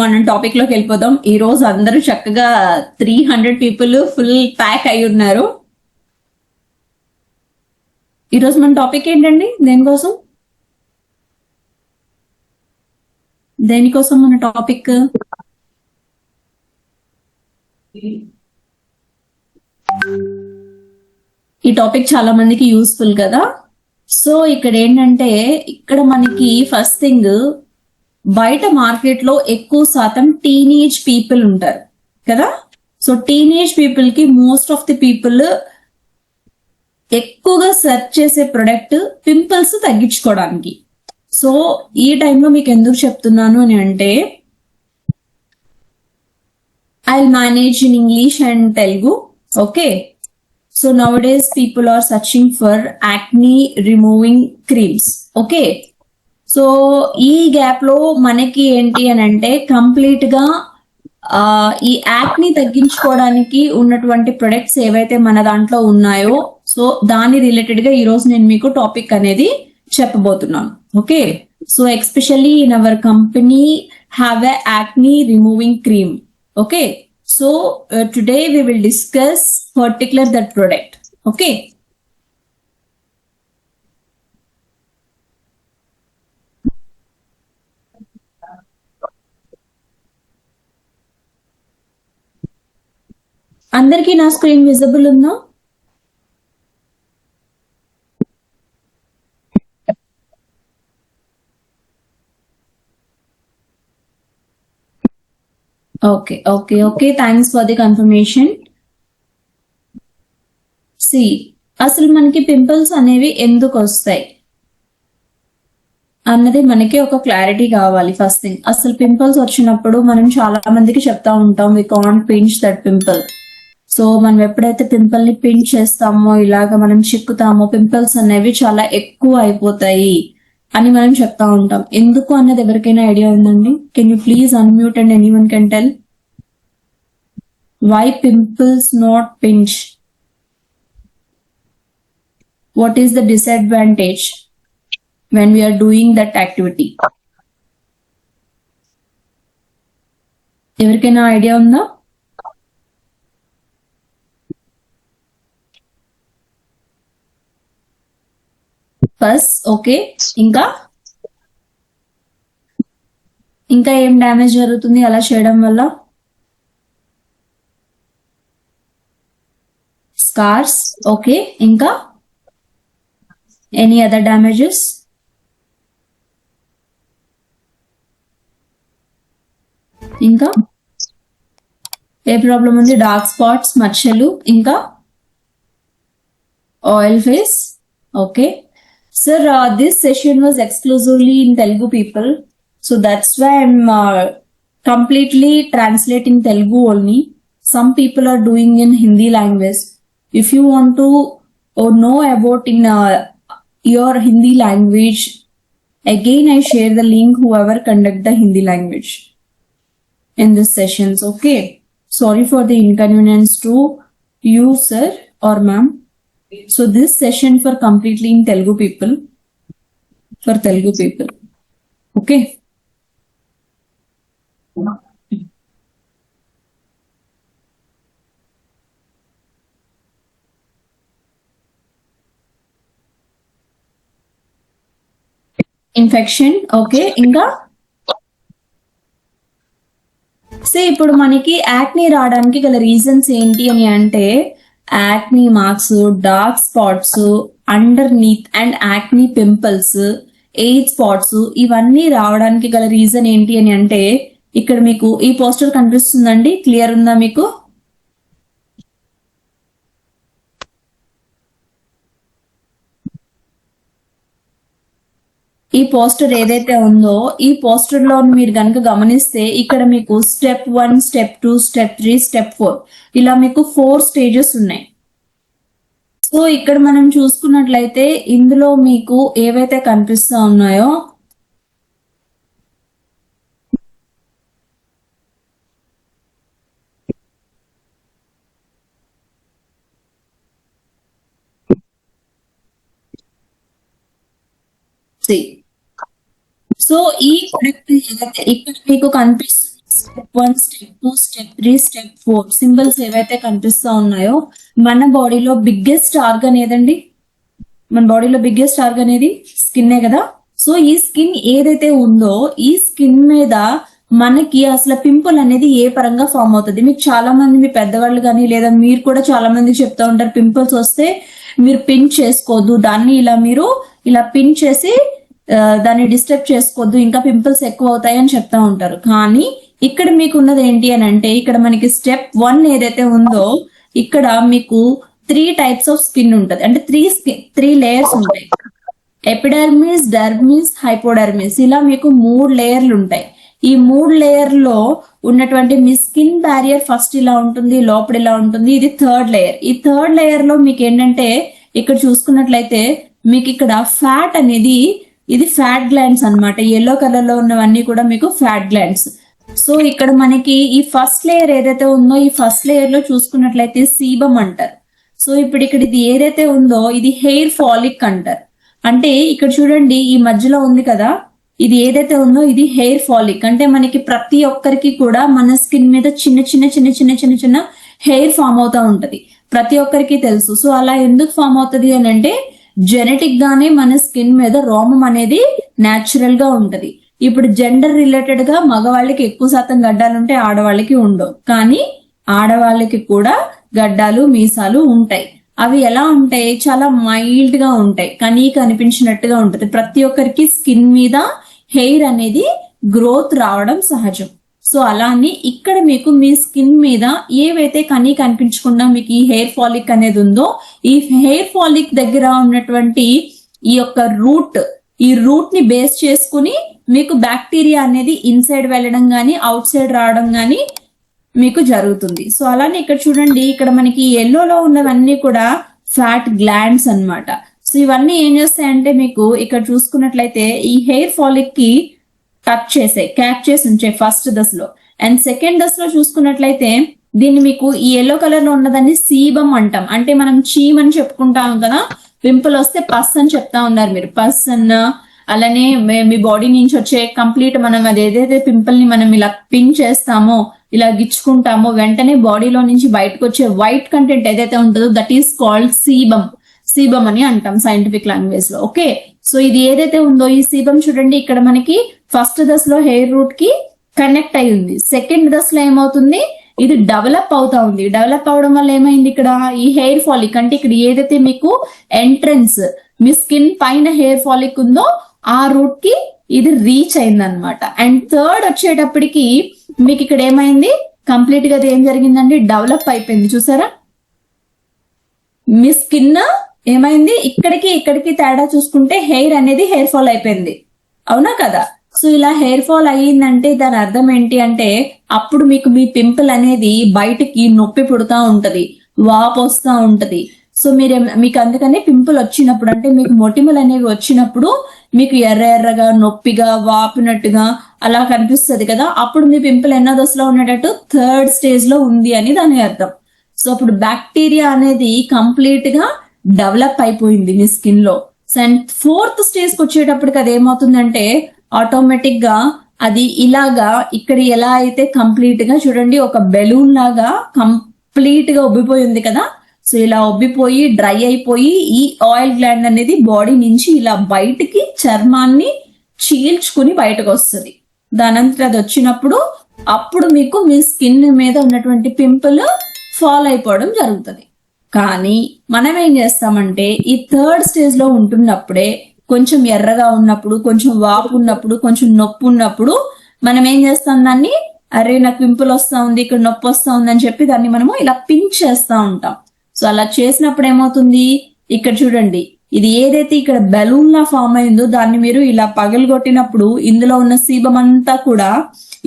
మనం టాపిక్ లోకి వెళ్ళిపోదాం. ఈ రోజు అందరూ చక్కగా 300 పీపుల్ ఫుల్ ప్యాక్ అయి ఉన్నారు. ఈ రోజు మన టాపిక్ ఏంటండి? దేనికోసం మన టాపిక్? ఈ టాపిక్ చాలా మందికి యూస్ఫుల్ కదా. సో ఇక్కడ ఏంటంటే, ఇక్కడ మనకి ఫస్ట్ థింగ్, బయట మార్కెట్ లో ఎక్కువ శాతం టీనేజ్ పీపుల్ ఉంటారు కదా. సో టీనేజ్ పీపుల్ కి మోస్ట్ ఆఫ్ ది పీపుల్ ఎక్కువగా సెర్చ్ చేసే ప్రొడక్ట్ పింపుల్స్ తగ్గించుకోవడానికి. సో ఈ టైంలో మీకు ఎందుకు చెప్తున్నాను అని అంటే, I'll manage in English and Telugu. Okay. So nowadays people are searching for acne removing creams. Okay. So ఈ గ్యాప్ లో మనకి ఏంటి అని అంటే, కంప్లీట్ గా ఈ యాక్ని తగ్గించుకోవడానికి ఉన్నటువంటి ప్రొడక్ట్స్ ఏవైతే మన దాంట్లో ఉన్నాయో, సో దాని రిలేటెడ్ గా ఈ రోజు నేను మీకు టాపిక్ అనేది చెప్పబోతున్నాను. Okay. So especially in our company have a acne removing cream. Okay. So today we will discuss particular that product. Okay. అందరికీ నా స్క్రీన్ విజిబుల్ ఉందా? Okay. Thanks for the confirmation. See, అసలు మనకి పింపుల్స్ అనేవి ఎందుకు వస్తాయి అన్నది మనకి ఒక క్లారిటీ కావాలి. ఫస్ట్ థింగ్, అసలు పింపుల్స్ వచ్చినప్పుడు మనం చాలా మందికి చెప్తా ఉంటాం, we can't pinch that pimple. So మనం ఎప్పుడైతే పింపుల్ ని పించ్ చేస్తామో, ఇలాగ మనం చిక్కుతామో, పింపుల్స్ అనేవి చాలా ఎక్కువ అయిపోతాయి అని మనం చెప్తా ఉంటాం. ఎందుకు అన్నది ఎవరికైనా ఐడియా ఉందండి? Can you please unmute and anyone can tell why pimples not pinch? What is the disadvantage when we are doing that activity? ఎవరికైనా ఐడియా ఉందా? First okay. ఇంకా ఏం డ్యామేజ్ జరుగుతుంది అలా చేయడం వల్ల? స్కార్స్. ఓకే. ఇంకా ఎనీ అదర్ డ్యామేజెస్? ఇంకా ఏ ప్రాబ్లం ఉంది? డార్క్ స్పాట్స్, మచ్చలు, ఇంకా oil face. Okay sir, this session was exclusively in Telugu people, so that's why I'm completely translating Telugu only. Some people are doing in Hindi language. If you want to know about in your Hindi language, again I share the link whoever conduct the Hindi language in this sessions. Okay. Sorry for the inconvenience to you, sir or ma'am. So this session for completely in Telugu people, for Telugu people. Okay. Infection. Okay. ఇంకా so ఇప్పుడు మనకి acne రావడానికి గల reasons ఏంటి అని అంటే, acne marks, dark spots under neath and acne pimples, eight spots, ఇవన్నీ రావడానికి గల రీజన్ ఏంటి అని అంటే, ఇక్కడ మీకు ఈ పోస్టర్ కనిపిస్తుందండి, క్లియర్ ఉందా మీకు? ఈ పోస్టర్ ఏదైతే ఉందో, ఈ పోస్టర్ లో మీరు కనుక గమనిస్తే, ఇక్కడ మీకు స్టెప్ 1, స్టెప్ 2, స్టెప్ 3, స్టెప్ 4, ఇలా మీకు 4 స్టేజెస్ ఉన్నాయి. సో ఇక్కడ మనం చూసుకున్నట్లయితే, ఇందులో మీకు ఏవైతే కనిపిస్తా ఉన్నాయో, సో ఈ ప్రొడక్ట్ ఏదైతే ఇక్కడ మీకు కనిపిస్తుంది step 1, step 2, step 3, step 4 symbols ఏవైతే కనిపిస్తా ఉన్నాయో, మన బాడీలో బిగ్గెస్ట్ ఆర్గన్ ఏదండి? మన బాడీలో బిగ్గెస్ట్ ఆర్గన్ అనేది స్కిన్నే కదా. సో ఈ స్కిన్ ఏదైతే ఉందో ఈ స్కిన్ మీద మనకి అసలు పింపుల్ అనేది ఏ పరంగా ఫామ్ అవుతుంది? మీకు చాలా మంది మీ పెద్దవాళ్ళు కానీ లేదా మీరు కూడా చాలా మంది చెప్తా ఉంటారు, పింపుల్స్ వస్తే మీరు పిన్ చేసుకోవద్దు, దాన్ని మీరు ఇలా పిన్ చేసి దాన్ని డిస్టర్బ్ చేసుకోవద్దు, ఇంకా పింపుల్స్ ఎక్కువ అవుతాయి అని చెప్తా ఉంటారు. కానీ ఇక్కడ మీకు ఉన్నది ఏంటి అని అంటే, ఇక్కడ మనకి స్టెప్ 1 ఏదైతే ఉందో ఇక్కడ మీకు 3 టైప్స్ ఆఫ్ స్కిన్ ఉంటది. అంటే 3 లేయర్స్ ఉంటాయి. ఎపిడర్మిస్, డర్మిస్, హైపోడర్మిస్, ఇలా మీకు 3 లేయర్లు ఉంటాయి. ఈ 3 లేయర్ లో ఉన్నటువంటి మీ స్కిన్ బ్యారియర్ ఫస్ట్ ఇలా ఉంటుంది, లోపల ఇలా ఉంటుంది. ఇది 3rd లేయర్. ఈ 3rd లేయర్ లో మీకు ఏంటంటే ఇక్కడ చూసుకున్నట్లయితే మీకు ఇక్కడ ఫ్యాట్ అనేది, ఇది ఫ్యాట్ గ్లాండ్స్ అన్నమాట. ఎల్లో కలర్ లో ఉన్నవన్నీ కూడా మీకు ఫ్యాట్ గ్లాండ్స్. సో ఇక్కడ మనకి ఈ ఫస్ట్ లేయర్ ఏదైతే ఉందో ఈ ఫస్ట్ లేయర్ లో చూసుకున్నట్లయితే సీబమ్ అంటారు. సో ఇప్పుడు ఇక్కడ ఇది ఏదైతే ఉందో ఇది హెయిర్ ఫాలిక్ అంటారు. అంటే ఇక్కడ చూడండి ఈ మధ్యలో ఉంది కదా, ఇది ఏదైతే ఉందో ఇది హెయిర్ ఫాలిక్. అంటే మనకి ప్రతి ఒక్కరికి కూడా మన స్కిన్ మీద చిన్న చిన్న చిన్న చిన్న చిన్న చిన్న హెయిర్ ఫామ్ అవుతా ఉంటది, ప్రతి ఒక్కరికి తెలుసు. సో అలా ఎందుకు ఫామ్ అవుతుంది అని అంటే, జెనెటిక్ గానే మన స్కిన్ మీద రోమం అనేది న్యాచురల్ గా ఉంటది. ఇప్పుడు జెండర్ రిలేటెడ్ గా మగవాళ్ళకి ఎక్కువ శాతం గడ్డాలు ఉంటే ఆడవాళ్ళకి ఉండవు, కానీ ఆడవాళ్ళకి కూడా గడ్డాలు మీసాలు ఉంటాయి. అవి ఎలా ఉంటాయి? చాలా మైల్డ్ గా ఉంటాయి, కానీ కనిపించినట్టుగా ఉంటది. ప్రతి ఒక్కరికి స్కిన్ మీద హెయిర్ అనేది గ్రోత్ రావడం సహజం. సో అలానే ఇక్కడ మీకు మీ స్కిన్ మీద ఏవైతే కనిపించకుండా మీకు ఈ హెయిర్ ఫాలిక్ అనేది ఉందో, ఈ హెయిర్ ఫాలిక్ దగ్గర ఉన్నటువంటి ఈ యొక్క ఈ రూట్ ని బేస్ చేసుకుని మీకు బ్యాక్టీరియా అనేది ఇన్సైడ్ వెళ్ళడం గానీ అవుట్ సైడ్ రావడం గానీ మీకు జరుగుతుంది. సో అలానే ఇక్కడ చూడండి, ఇక్కడ మనకి ఎల్లోలో ఉన్నవన్నీ కూడా ఫ్యాట్ గ్లాండ్స్ అన్నమాట. సో ఇవన్నీ ఏం చేస్తాయంటే మీకు ఇక్కడ చూసుకున్నట్లయితే ఈ హెయిర్ ఫాలిక్ కి కట్ చేసాయి, క్యాప్ చేసి ఉంచాయి ఫస్ట్ దశలో. అండ్ సెకండ్ దశలో చూసుకున్నట్లయితే దీన్ని మీకు ఈ ఎల్లో కలర్ లో ఉన్నదాన్ని సీబమ్ అంటాం. అంటే మనం చీమ్ అని చెప్పుకుంటాం కదా, పింపుల్ వస్తే పస్ అని చెప్తా ఉన్నారు మీరు, పస్ అన్న. అలానే మీ బాడీ నుంచి వచ్చే కంప్లీట్ మనం అది ఏదైతే పింపుల్ ని మనం ఇలా పిన్ చేస్తామో, ఇలా గిచ్చుకుంటామో, వెంటనే బాడీలో నుంచి బయటకు వచ్చే వైట్ కంటెంట్ ఏదైతే ఉంటుందో దట్ ఈస్ కాల్డ్ సీబమ్ అని అంటాం సైంటిఫిక్ లాంగ్వేజ్ లో. ఓకే, సో ఇది ఏదైతే ఉందో ఈ సీబమ్ చూడండి, ఇక్కడ మనకి ఫస్ట్ దశలో హెయిర్ రూట్ కి కనెక్ట్ అయి ఉంది. సెకండ్ దశలో ఏమవుతుంది, ఇది డెవలప్ అవుతా ఉంది. డెవలప్ అవడం వల్ల ఏమైంది, ఇక్కడ ఈ హెయిర్ ఫాలిక్ అంటే ఇక్కడ ఏదైతే మీకు ఎంట్రన్స్ మీ స్కిన్ పైన హెయిర్ ఫాలిక్ ఉందో ఆ రూట్ కి ఇది రీచ్ అయింది అనమాట. అండ్ థర్డ్ వచ్చేటప్పటికి మీకు ఇక్కడ ఏమైంది, కంప్లీట్ గా ఏం జరిగిందండి, డెవలప్ అయిపోయింది. చూసారా మీ స్కిన్ ఏమైంది, ఇక్కడికి తేడా చూసుకుంటే హెయిర్ అనేది హెయిర్ ఫాల్ అయిపోయింది, అవునా కదా. సో ఇలా హెయిర్ ఫాల్ అయ్యిందంటే దాని అర్థం ఏంటి అంటే, అప్పుడు మీకు మీ పింపుల్ అనేది బయటికి నొప్పి పుడుతూ ఉంటది, వాపు వస్తూ ఉంటది. సో మీకు అందుకనే పింపుల్ వచ్చినప్పుడు అంటే మీకు మొటిమలు అనేవి వచ్చినప్పుడు మీకు ఎర్రగా నొప్పిగా వాపినట్టుగా అలా కనిపిస్తుంది కదా, అప్పుడు మీ పింపుల్ ఎన్నో దశలో ఉండేటట్టు 3rd స్టేజ్ లో ఉంది అని దాని అర్థం. సో అప్పుడు బ్యాక్టీరియా అనేది కంప్లీట్ గా డెవలప్ అయిపోయింది మీ స్కిన్ లో. అండ్ 4th స్టేజ్ కి వచ్చేటప్పటికి అది ఏమవుతుందంటే ఆటోమేటిక్ గా అది ఇలాగా ఇక్కడ ఎలా అయితే కంప్లీట్ గా చూడండి ఒక బెలూన్ లాగా కంప్లీట్ గా ఉబ్బిపోయింది కదా. సో ఇలా ఉబ్బిపోయి డ్రై అయిపోయి ఈ ఆయిల్ గ్లాండ్ అనేది బాడీ నుంచి ఇలా బయటికి చర్మాన్ని చీల్చుకుని బయటకు వస్తుంది. దానంతట అది వచ్చినప్పుడు అప్పుడు మీకు మీ స్కిన్ మీద ఉన్నటువంటి పింపుల్ ఫాల్ అయిపోవడం జరుగుతుంది. కానీ మనం ఏం చేస్తామంటే ఈ 3rd స్టేజ్ లో ఉంటున్నప్పుడే కొంచెం ఎర్రగా ఉన్నప్పుడు, కొంచెం వాపు ఉన్నప్పుడు, కొంచెం నొప్పి ఉన్నప్పుడు మనం ఏం చేస్తాం, దాన్ని అరే నాకు పింపుల్ వస్తా ఉంది, ఇక్కడ నొప్పి వస్తా ఉంది అని చెప్పి దాన్ని మనము ఇలా పింక్ చేస్తా ఉంటాం. సో అలా చేసినప్పుడు ఏమవుతుంది, ఇక్కడ చూడండి ఇది ఏదైతే ఇక్కడ బెలూన్ లా ఫామ్ అయిందో దాన్ని మీరు ఇలా పగలగొట్టినప్పుడు ఇందులో ఉన్న సీబం అంతా కూడా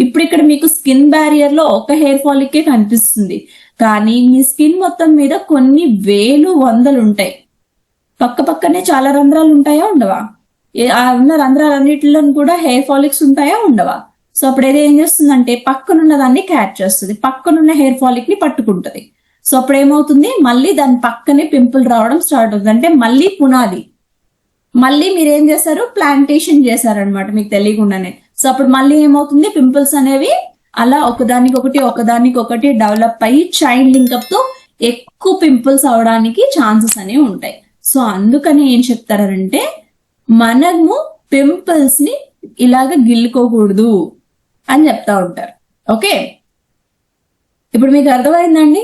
ఇప్పుడు ఇక్కడ మీకు స్కిన్ బ్యారియర్ లో ఒక హెయిర్ ఫాలికే కనిపిస్తుంది, కానీ మీ స్కిన్ మొత్తం మీద కొన్ని వేలు వందలు ఉంటాయి. పక్కనే చాలా రంధ్రాలు ఉంటాయా ఉండవా? ఆ ఉన్న రంధ్రాలన్నిటిలో కూడా హెయిర్ ఫాలిక్స్ ఉంటాయా ఉండవా? సో అప్పుడు ఏం చేస్తుందంటే పక్కనున్న దాన్ని క్యాచ్ చేస్తుంది, పక్కనున్న హెయిర్ ఫాలిక్ ని పట్టుకుంటది. సో అప్పుడు ఏమవుతుంది, మళ్ళీ దాని పక్కనే పింపుల్ రావడం స్టార్ట్ అవుతుంది. అంటే మళ్ళీ పునాది, మళ్ళీ మీరేం చేశారు, ప్లాంటేషన్ చేశారనమాట మీకు తెలియకుండానే. సో అప్పుడు మళ్ళీ ఏమవుతుంది, పింపుల్స్ అనేవి అలా ఒకదానికొకటి డెవలప్ అయ్యి చైన్ లింకప్ తో ఎక్కువ పింపుల్స్ అవడానికి ఛాన్సెస్ అనేవి ఉంటాయి. సో అందుకని ఏం చెప్తారంటే మనము పింపుల్స్ ని ఇలాగ గిల్లుకోకూడదు అని చెప్తా ఉంటారు. ఓకే, ఇప్పుడు మీకు అర్థమైందండి.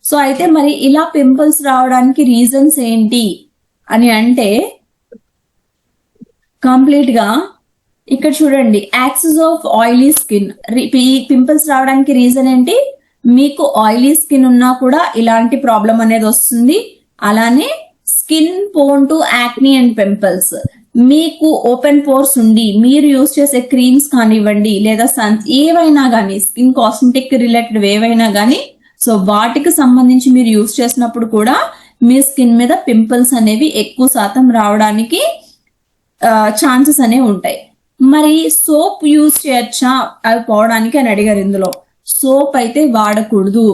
సో అయితే మరి ఇలా పింపుల్స్ రావడానికి రీజన్స్ ఏంటి అని అంటే కంప్లీట్ గా ఇక్కడ చూడండి, యాక్సెస్ ఆఫ్ ఆయిలీ స్కిన్. ఈ పింపుల్స్ రావడానికి రీజన్ ఏంటి? మీకు ఆయిలీ స్కిన్ ఉన్నా కూడా ఇలాంటి ప్రాబ్లం అనేది వస్తుంది. అలానే skin phone to acne and pimples. మీకు ఓపెన్ పోర్స్ ఉండి మీరు యూస్ చేసే క్రీమ్స్ కానివ్వండి లేదా సన్స్ ఏవైనా కానీ స్కిన్ కాస్మెటిక్ రిలేటెడ్ ఏవైనా కానీ సో వాటికి సంబంధించి మీరు యూస్ చేసినప్పుడు కూడా మీ స్కిన్ మీద పింపుల్స్ అనేవి ఎక్కువ శాతం రావడానికి ఛాన్సెస్ అనేవి ఉంటాయి. మరి సోప్ యూజ్ చేయొచ్చా అవి పోవడానికి అని అడిగారు. ఇందులో సోప్ అయితే వాడకూడదు.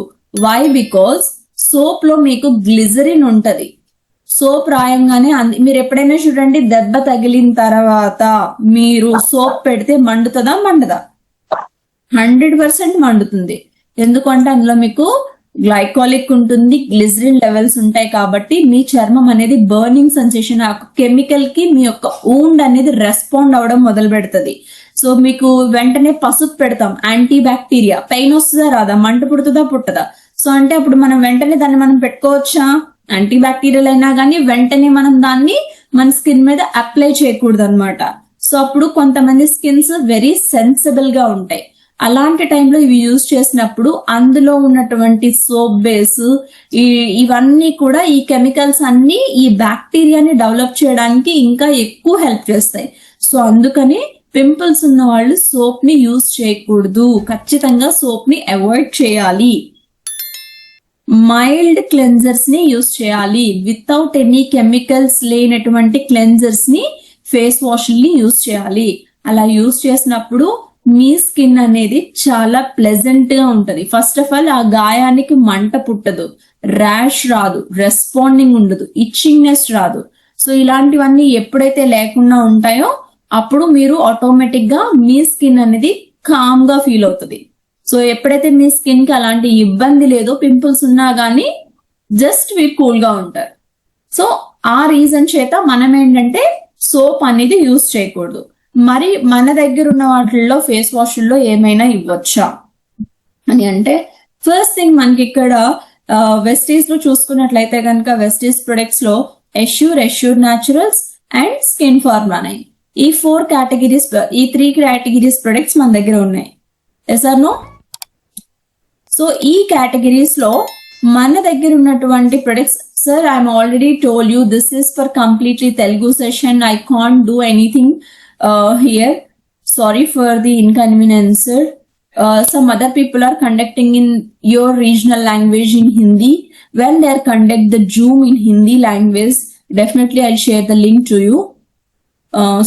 వై? బికాస్ సోప్ లో మీకు గ్లిజరిన్ ఉంటది. సోప్ రాయంగానే మీరు ఎప్పుడైనా చూడండి, దెబ్బ తగిలిన తర్వాత మీరు సోప్ పెడితే మండుతుందా? మండదా? 100% మండుతుంది. ఎందుకంటే అందులో మీకు గ్లైకాలిక్ ఉంటుంది, గ్లిజరిన్ లెవెల్స్ ఉంటాయి. కాబట్టి మీ చర్మం అనేది బర్నింగ్ సెన్సేషన్, ఆ కెమికల్ కి మీ యొక్క ఊండ్ అనేది రెస్పాండ్ అవడం మొదలు పెడుతుంది. సో మీకు వెంటనే పసుపు పెడతాం, యాంటీ బ్యాక్టీరియా. పెయిన్ వస్తుందా? రాదా? మంట పుడుతుందా? పుట్టదా? సో అంటే అప్పుడు మనం వెంటనే దాన్ని మనం పెట్టుకోవచ్చా? యాంటీ బ్యాక్టీరియల్ అయినా కానీ వెంటనే మనం దాన్ని మన స్కిన్ మీద అప్లై చేయకూడదు అనమాట. సో అప్పుడు కొంతమంది స్కిన్స్ వెరీ సెన్సిబుల్ గా ఉంటాయి. అలాంటి టైంలో ఇవి యూజ్ చేసినప్పుడు అందులో ఉన్నటువంటి సోప్ బేస్ ఇవన్నీ కూడా ఈ కెమికల్స్ అన్ని ఈ బ్యాక్టీరియాని డెవలప్ చేయడానికి ఇంకా ఎక్కువ హెల్ప్ చేస్తాయి. సో అందుకని పింపుల్స్ ఉన్న వాళ్ళు సోప్ ని యూజ్ చేయకూడదు. ఖచ్చితంగా సోప్ ని అవాయిడ్ చేయాలి. మైల్డ్ క్లెన్జర్స్ ని యూజ్ చేయాలి. వితౌట్ ఎనీ కెమికల్స్ లేనటువంటి క్లెన్జర్స్ ని ఫేస్ వాష్ ని యూజ్ చేయాలి. అలా యూజ్ చేసినప్పుడు మీ స్కిన్ అనేది చాలా ప్లెజెంట్ గా ఉంటది. ఫస్ట్ ఆఫ్ ఆల్ ఆ గాయానికి మంట పుట్టదు, ర్యాష్ రాదు, రెస్పాండింగ్ ఉండదు, ఇచ్చింగ్నెస్ రాదు. సో ఇలాంటివన్నీ ఎప్పుడైతే లేకుండా ఉంటాయో అప్పుడు మీరు ఆటోమేటిక్ గా మీ స్కిన్ అనేది కామ్ గా ఫీల్ అవుతుంది. సో ఎప్పుడైతే మీ స్కిన్ కి అలాంటి ఇబ్బంది లేదో, పింపుల్స్ ఉన్నా గానీ జస్ట్ మీరు కూల్ గా ఉంటారు. సో ఆ రీజన్ చేత మనం ఏంటంటే సోప్ అనేది యూజ్ చేయకూడదు. మరి మన దగ్గర ఉన్న వాటిల్లో ఫేస్ వాష్ల్లో ఏమైనా ఇవ్వచ్చా అని అంటే, ఫస్ట్ థింగ్ మనకి ఇక్కడ వెస్టీస్ లో చూసుకున్నట్లయితే కనుక వెస్టీస్ ప్రొడక్ట్స్ లో assure naturals and skin formula 9 ఈ 4 కేటగిరీస్, ఈ 3 కేటగిరీస్ ప్రొడక్ట్స్ మన దగ్గర ఉన్నాయి. Yes or no? సో ఈ కేటగిరీస్ లో మన దగ్గర ఉన్నటువంటి products, sir I'm already told you this is for completely Telugu session, I can't do anything here, sorry for the inconvenience sir. Some other people are conducting in your regional language in Hindi. When they are conduct the Zoom in Hindi language, definitely I'll share the link to you.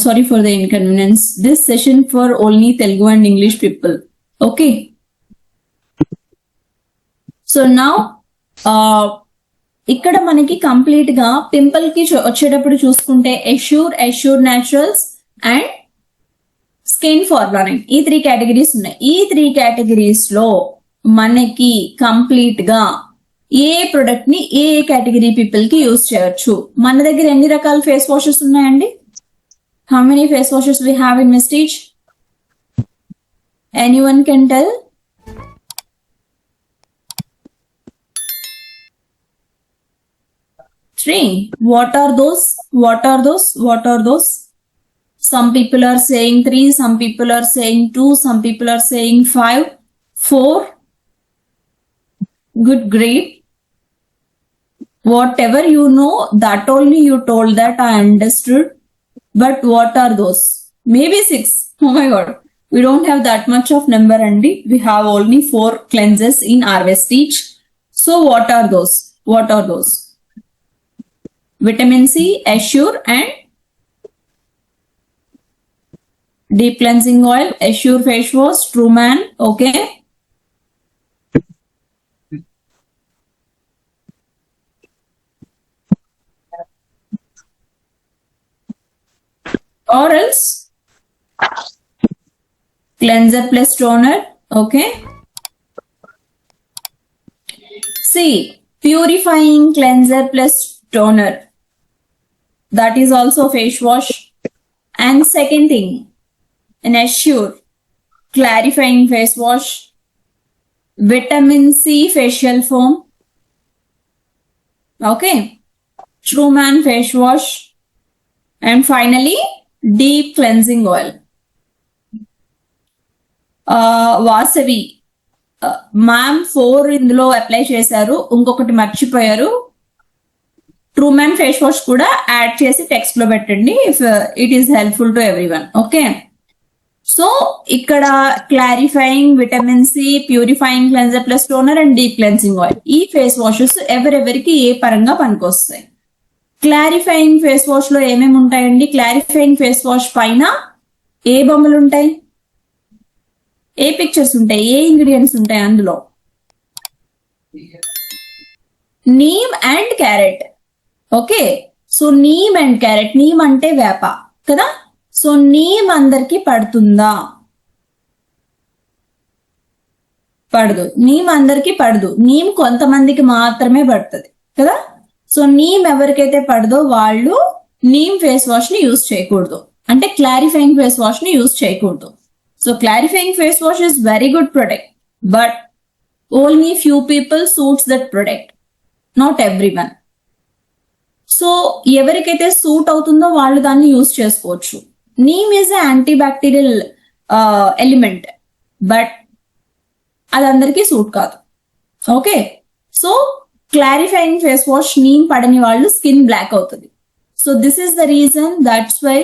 Sorry for the inconvenience. This session for only Telugu and English people. Okay. So now ఇక్కడ మనకి complete గా pimple కి వచ్చేటప్పుడు చూసుకుంటే assure naturals and skin formula 9 ఈ 3 categories ఉన్నాయి. ఈ 3 categories లో మనకి కంప్లీట్ గా ఏ ప్రొడక్ట్ ని ఏ కేటగిరీ పీపుల్ కి యూజ్ చేయొచ్చు. మన దగ్గర ఎన్ని రకాల ఫేస్ వాషెస్ ఉన్నాయండి? How many face washes we have in Vestige? Anyone can tell? Three. What are those? Some people are saying 3, some people are saying 2, some people are saying 5, 4. Good, great. Whatever you know, that only you told, that I understood. But what are those? Maybe 6. Oh my god. We don't have that much of number, Andy. We have only 4 cleanses in our Vestige. So what are those? Vitamin C, Assure and deep cleansing oil, Assure face wash, Truman, okay. Or else cleanser plus toner, Okay. See, purifying cleanser plus toner, that is also face wash. And second thing, an Assure clarifying face wash, vitamin C facial foam, okay, Truman face wash, and finally deep cleansing oil. Vasavi ma'am 4 ఇందులో apply చేశారు, ఇంకొకటి మర్చిపోయారు. Truman face wash కూడా add చేసి text లో పెట్టండి if it is helpful to everyone. Okay, so ఇక్కడ clarifying, vitamin C, purifying cleanser plus toner and deep cleansing oil, ఈ ఫేస్ వాషెస్ ఎవరెవరికి ఏ పరంగా పనికొస్తాయి. క్లారిఫైయింగ్ ఫేస్ వాష్ లో ఏమేమి ఉంటాయండి? క్లారిఫైయింగ్ ఫేస్ వాష్ పైన ఏ బొమ్మలు ఉంటాయి, ఏ పిక్చర్స్ ఉంటాయి, ఏ ఇంగ్రీడియంట్స్ ఉంటాయి అందులో? Neem and carrot. Okay, so neem and carrot, neem అంటే వేప కదా, సో నీమ్ అందరికి పడుతుందా? పడదు. నీమ్ అందరికి పడదు, నీమ్ కొంతమందికి మాత్రమే పడుతుంది కదా. సో నీమ్ ఎవరికైతే పడదో వాళ్ళు నీమ్ ఫేస్ వాష్ ని యూజ్ చేయకూడదు, అంటే క్లారిఫైయింగ్ ఫేస్ వాష్ ని యూజ్ చేయకూడదు. So clarifying face wash is very good product, but only few people suits that product, not everyone. సో ఎవరికైతే సూట్ అవుతుందో వాళ్ళు దాన్ని యూజ్ చేసుకోవచ్చు. Neem is antibacterial element, but అది అందరికీ సూట్ కాదు. Okay, so clarifying face wash neem పడని వాళ్ళు స్కిన్ బ్లాక్ అవుతుంది. So this is the reason, that's why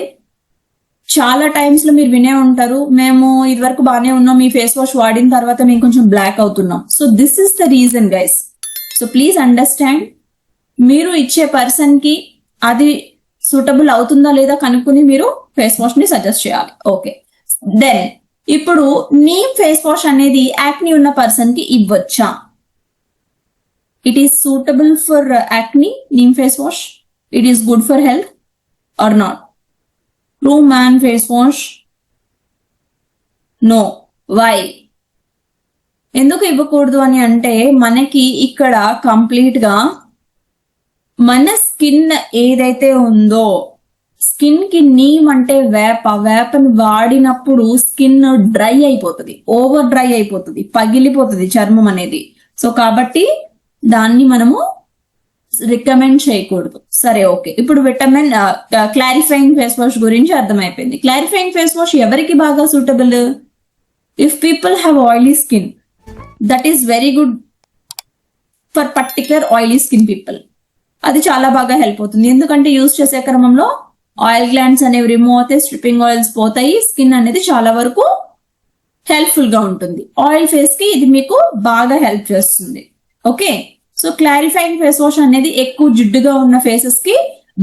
చాలా టైమ్స్ లో మీరు వినే ఉంటారు, మేము ఇది వరకు బాగానే ఉన్నాం, మీ ఫేస్ వాష్ వాడిన తర్వాత మేము కొంచెం బ్లాక్ అవుతున్నాం. So this is the reason guys. So please understand, మీరు ఇచ్చే పర్సన్ కి అది సూటబుల్ అవుతుందా లేదా కనుక్కుని మీరు ఫేస్ వాష్ ని సజెస్ట్ చేయాలి. ఓకే, దెన్ ఇప్పుడు నీమ్ ఫేస్ వాష్ అనేది యాక్ని ఉన్న పర్సన్ కి ఇవ్వచ్చా? It is suitable for acne, neem face wash, it is good for health or not? Truman face wash, no. Why? ఎందుకు ఇవ్వకూడదు అని అంటే, మనకి ఇక్కడ కంప్లీట్ గా మన స్కిన్ ఏదైతే ఉందో, స్కిన్ కి నీమ్ అంటే వేపని వాడినప్పుడు స్కిన్ డ్రై అయిపోతుంది, ఓవర్ డ్రై అయిపోతుంది, పగిలిపోతుంది చర్మం అనేది. సో కాబట్టి దాన్ని మనము రికమెండ్ చేయకూడదు. సరే, ఓకే, ఇప్పుడు విటమిన్ క్లారిఫైయింగ్ ఫేస్ వాష్ గురించి అర్థమైపోయింది. క్లారిఫైయింగ్ ఫేస్ వాష్ ఎవరికి బాగా suitable? If people have oily skin, that is very good for particular oily skin people. అది చాలా బాగా హెల్ప్ అవుతుంది, ఎందుకంటే యూజ్ చేసే క్రమంలో ఆయిల్ గ్లాండ్స్ అనేవి రిమూవ్ అవుతాయి, స్ట్రిప్పింగ్ ఆయిల్స్ పోతాయి, స్కిన్ అనేది చాలా వరకు హెల్ప్ఫుల్ గా ఉంటుంది. ఆయిల్ ఫేస్ కి ఇది మీకు బాగా హెల్ప్ చేస్తుంది. Okay, so clarifying face wash అనేది ఎక్కువ జిడ్డుగా ఉన్న ఫేసెస్ కి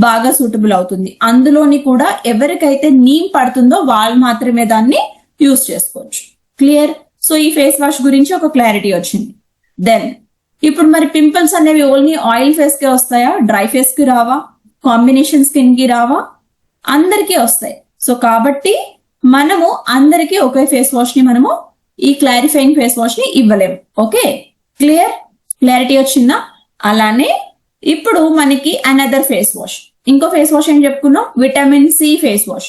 బాగా సూటబుల్ అవుతుంది. అందులోని కూడా ఎవరికైతే నీమ్ పడుతుందో వాళ్ళు మాత్రమే దాన్ని యూజ్ చేసుకోవచ్చు. క్లియర్? సో ఈ ఫేస్ వాష్ గురించి ఒక క్లారిటీ వచ్చింది. దెన్ ఇప్పుడు మరి పింపుల్స్ అనేవి ఓన్లీ ఆయిల్ ఫేస్ కి వస్తాయా, డ్రై ఫేస్ కి రావా, కాంబినేషన్ స్కిన్ కి రావా? అందరికీ వస్తాయి. సో కాబట్టి మనము అందరికీ ఒకే ఫేస్ వాష్ ని మనము ఈ క్లారిఫైయింగ్ ఫేస్ వాష్ ని ఇవ్వలేము. Okay, clear? క్లారిటీ వచ్చిందా? అలానే ఇప్పుడు మనకి అనదర్ ఫేస్ వాష్, ఇంకో ఫేస్ వాష్ ఏం చెప్పుకున్నాం? Vitamin C face wash.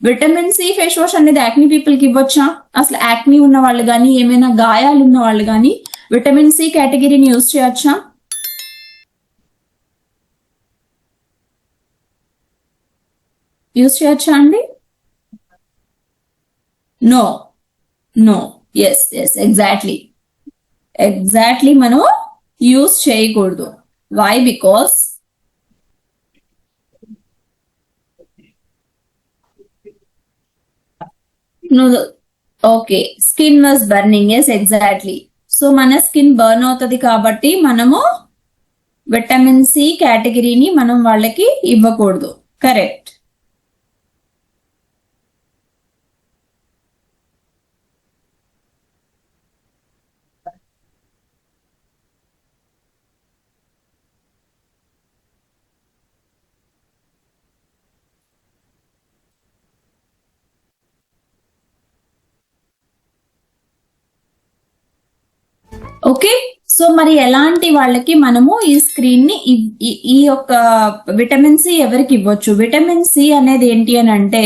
Vitamin C face wash అనేది యాక్ని పీపుల్ కి ఇవ్వచ్చా? అసలు యాక్ని ఉన్న వాళ్ళు కానీ, ఏమైనా గాయాలు ఉన్న వాళ్ళు కానీ విటమిన్ సి కేటగిరీని యూజ్ చేయొచ్చా? యూజ్ చేయొచ్చా అండి? No, no, yes yes, exactly మనం యూజ్ చేయకూడదు. Why? Because okay, skin was burning, yes exactly. So మన స్కిన్ బర్న్ అవుతుంది కాబట్టి మనము విటమిన్ సి కేటగిరీని మనం వాళ్ళకి ఇవ్వకూడదు. కరెక్ట్. ఓకే, సో మరి ఎలాంటి వాళ్ళకి మనము ఈ స్క్రీన్ ని ఈ యొక్క విటమిన్ సి ఎవరికి ఇవ్వచ్చు? విటమిన్ సి అనేది ఏంటి అని అంటే,